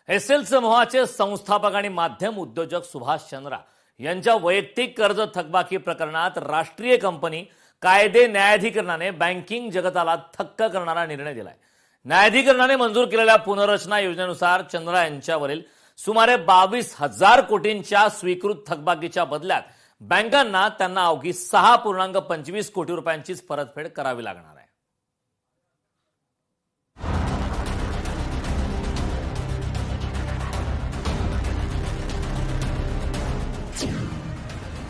SL समूहाचे संस्थापक आणि माध्यम उद्योजक सुभाष चंद्रा यांच्या वैयक्तिक कर्ज थकबाकी प्रकरणात राष्ट्रीय कंपनी कायदे न्यायाधिकरणाने बँकिंग जगताला थक्क करणारा निर्णय दिलाय। न्यायाधिकरणाने मंजूर केलेल्या पुनर्रचना योजनेनुसार चंद्रा यांच्यावरील सुमारे 22,000 कोटींच्या स्वीकृत थकबाकीच्या बदल्यात बँकांना त्यांना अवघी 6.25 कोटी रुपयांचीच परतफेड करावी लागणार आहे।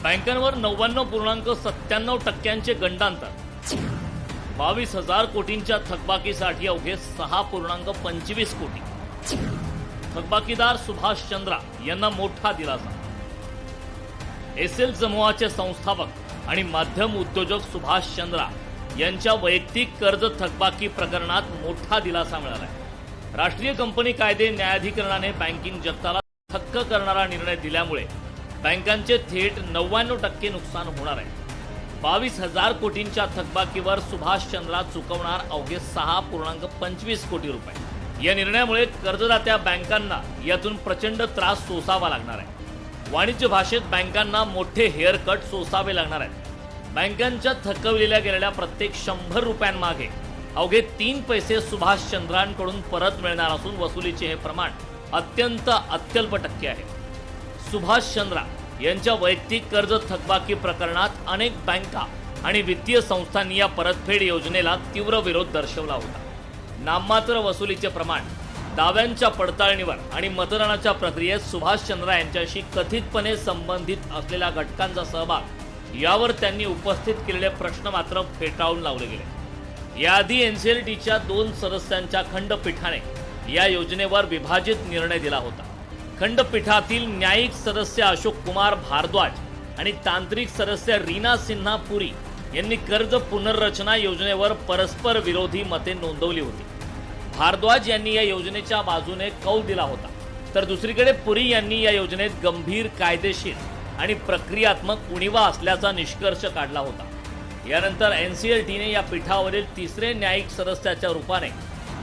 बँकांवर 99.97% गंडांतर, 22,000 कोटींच्या थकबाकीसाठी अवघे 6.25 कोटी। थकबाकीदार सुभाष चंद्रा यांना मोठा दिलासा। एसएल समूहाचे संस्थापक आणि माध्यम उद्योजक सुभाष चंद्रा यांच्या वैयक्तिक कर्ज थकबाकी प्रकरणात मोठा दिलासा मिळाला आहे। राष्ट्रीय कंपनी कायदे न्यायाधिकरणाने बँकिंग जगताला थक्क करणारा निर्णय दिल्यामुळे बँकांचे थेट 99% नुकसान होणार आहे। 22,000 कोटींच्या थकबाकीवर सुभाष चंद्रा चुकवणार अवघे 6.25 कोटी रुपये। या निर्णयामुळे कर्जदात्या बँकांना यातून प्रचंड त्रास सोसावा लागणार आहे। वाणिज्य भाषेत बँकांना मोठे हेअर कट सोसावे लागणार आहेत। बँकांच्या थकवलेल्या गेलेल्या प्रत्येक 100 रुपयांमागे अवघे 3 पैसे सुभाष चंद्रांकडून परत मिळणार असून वसुलीचे हे प्रमाण अत्यंत अत्यल्प टक्के आहे। सुभाष चंद्रा यांच्या वैयक्तिक कर्ज थकबाकी प्रकरणात अनेक बँका आणि वित्तीय संस्थांनी या परतफेड योजनेला तीव्र विरोध दर्शवला होता। नाममात्र वसुलीचे प्रमाण, दाव्यांच्या पडताळणीवर आणि मतदानाच्या प्रक्रियेत सुभाष चंद्रा यांच्याशी कथितपणे संबंधित असलेल्या घटकांचा सहभाग यावर त्यांनी उपस्थित केलेले प्रश्न मात्र फेटाळून लावले गेले। याआधी एनसीएलटीच्या 2 सदस्यांच्या खंडपीठाने या योजनेवर विभाजित निर्णय दिला होता। खंडपीठातील न्यायिक सदस्य अशोक कुमार भारद्वाज आणि तांत्रिक सदस्य रीना सिन्हा पुरी यांनी कर्ज पुनर्रचना योजनेवर परस्पर विरोधी मते नोंदवली होती। भारद्वाज यांनी या योजनेच्या बाजूने कौल दिला होता, तर दुसरीकडे पुरी यांनी या योजनेत गंभीर कायदेशीर आणि प्रक्रियात्मक उणिवा असल्याचा निष्कर्ष काढला होता। यानंतर एनसीएलटीने या पीठावरील तिसरे न्यायिक सदस्याच्या रूपाने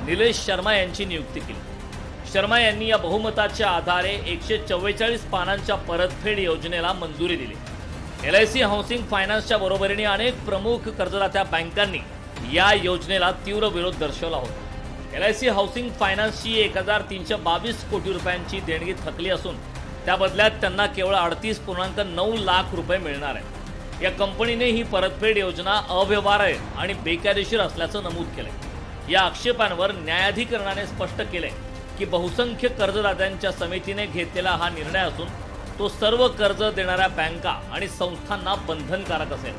निलेश शर्मा यांची नियुक्ती केली। शर्मा यांनी या बहुमताच्या आधारे 144 पानांच्या परतफेड योजनेला मंजुरी दिली। LIC हाऊसिंग फायनान्सच्या बरोबरीने अनेक प्रमुख कर्जदात्या बँकांनी या योजनेला तीव्र विरोध दर्शवला होता। LIC हाऊसिंग फायनान्सची 1,322 कोटी रुपयांची देणगी थकली असून त्या बदल्यात त्यांना केवळ 38.9 लाख रुपये मिळणार आहेत। या कंपनीने ही परतफेड योजना अव्यवहार्य आणि बेकायदेशीर असल्याचं नमूद केलंय। या आक्षेपांवर न्यायाधिकरणाने स्पष्ट केलंय की बहुसंख्य कर्जदात्यांच्या समितीने घेतलेला हा निर्णय असून तो सर्व कर्ज देणाऱ्या बँका आणि संस्थांना बंधनकारक असेल।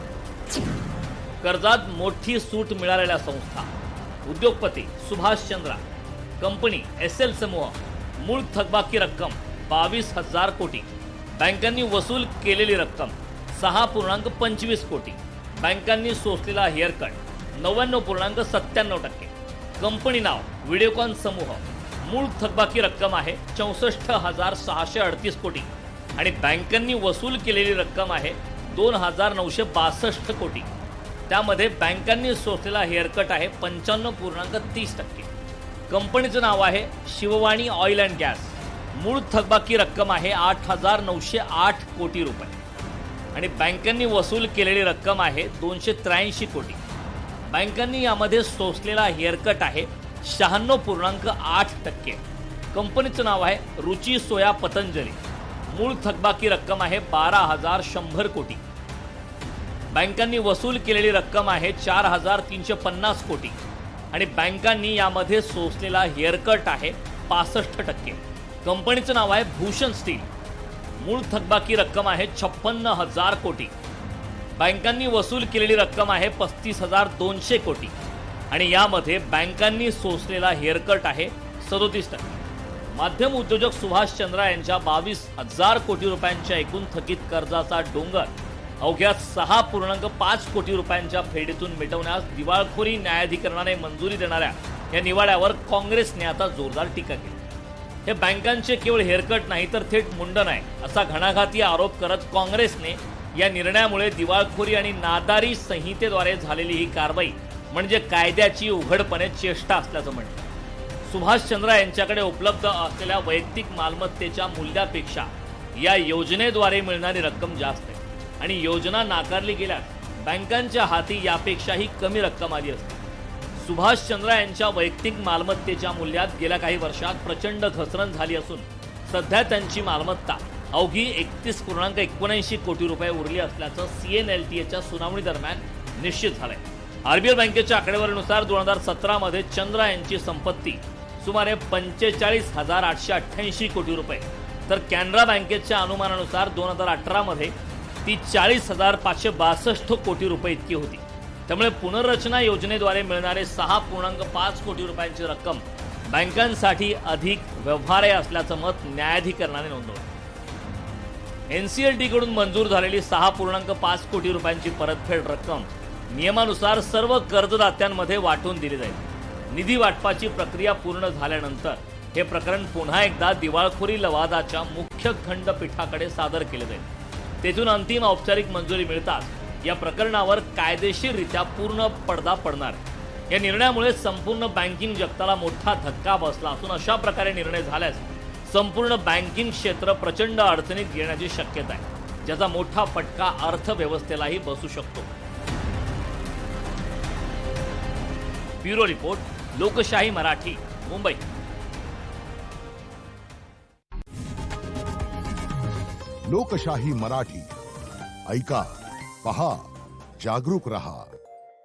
कर्जात मोठी सूट मिळालेल्या संस्था, उद्योगपती सुभाष चंद्रा, कंपनी एसएल समूह, मूळ थकबाकी रक्कम 22,000 कोटी, बँकांनी वसूल केलेली रक्कम 6.25 कोटी, बँकांनी सोसलेला हेअरकट 99.97%, कंपनी नाव व्हिडिओकॉन समूह, मूळ थकबाकी रक्कम आहे 64,638 कोटी आणि बँकांनी वसूल केलेली रक्कम आहे 2,962 कोटी। त्यामध्ये बँकांनी सोसलेला हेअरकट आहे 95.30%। कंपनीचं नाव आहे शिववाणी ऑइल अँड गॅस, मूळ थकबाकी रक्कम आहे 8,908 कोटी रुपये आणि बँकांनी वसूल केलेली रक्कम आहे 283 कोटी। बँकांनी यामध्ये सोसलेला हेअरकट आहे 96.8%। कंपनीचं नाव आहे रुची सोया पतंजली, मूळ थकबाकी रक्कम आहे 12,100 कोटी, बँकांनी वसूल केलेली रक्कम आहे 4,350 कोटी आणि बँकांनी यामध्ये सोसलेला हेअरकट आहे 65%। कंपनीचं नाव आहे भूषण स्टील, मूळ थकबाकी रक्कम आहे 56,000 कोटी, बँकांनी वसूल केलेली रक्कम आहे 35,200 कोटी आणि यामध्ये बँकांनी सोसलेला हेअरकट आहे 37%। माध्यम उद्योजक सुभाष चंद्रा यांच्या 22,000 कोटी रुपयांच्या एकूण थकीत कर्जाचा डोंगर अवघ्या 6.5 कोटी रुपयांच्या फेडीतून मिटवण्यास दिवाळखोरी न्यायाधिकरणाने मंजुरी देणाऱ्या या निवाड्यावर काँग्रेसने आता जोरदार टीका केली। हे बँकांचे केवळ हेअरकट नाही तर थेट मुंडन आहे असा घणाघाती आरोप करत काँग्रेसने या निर्णयामुळे दिवाळखोरी आणि नादारी संहितेद्वारे झालेली ही कारवाई म्हणजे कायद्याची उघडपणे चेष्टा असल्याचं म्हटलं। सुभाष चंद्रा यांच्याकडे उपलब्ध असलेल्या वैयक्तिक मालमत्तेच्या मूल्यापेक्षा या योजनेद्वारे मिळणारी रक्कम जास्त आहे आणि योजना नाकारली गेल्यास बँकांच्या हाती यापेक्षाही कमी रक्कम आली असते. सुभाष चंद्रा यांच्या वैयक्तिक मालमत्तेच्या मूल्यात गेल्या काही वर्षात प्रचंड घसरण झाली असून सध्या त्यांची मालमत्ता अवघी 31.79 कोटी रुपये उरली असल्याचं CNLTAच्या सुनावणी दरम्यान निश्चित झालंय. RBL बँकेच्या आकडेवारीनुसार 2017 मध्ये चंद्रा यांची संपत्ती सुमारे 45,888 कोटी रुपये तर कॅनरा बँकेच्या अनुमानानुसार 2018 मध्ये ती 40,562 कोटी रुपये इतकी होती. त्यामुळे पुनर्रचना योजनेद्वारे मिळणारे 6.5 कोटी रुपयांची रक्कम बँकांसाठी अधिक व्यवहार्य असल्याचं मत न्यायाधिकरणाने नोंदवलं. NCLT कडून मंजूर झालेली 6.5 कोटी रुपयांची परतफेड रक्कम नियमानुसार सर्व कर्जदात्यांमध्ये वाटून दिली जाईल. निधी वाटपाची प्रक्रिया पूर्ण झाल्यानंतर हे प्रकरण पुन्हा एकदा दिवाळखोरी लवादाच्या मुख्य खंडपीठाकडे सादर केले जाईल. तेथून अंतिम औपचारिक मंजुरी मिळताच या प्रकरणावर कायदेशीररित्या पूर्ण पडदा पडणार. या निर्णयामुळे संपूर्ण बँकिंग जगताला मोठा धक्का बसला असून अशा प्रकारे निर्णय झाल्यास संपूर्ण बँकिंग क्षेत्र प्रचंड अडचणीत येण्याची शक्यता आहे, ज्याचा मोठा फटका अर्थव्यवस्थेलाही बसू शकतो. ब्युरो रिपोर्ट, लोकशाही मराठी, मुंबई. लोकशाही मराठी ऐका, पहा, जागरूक रहा.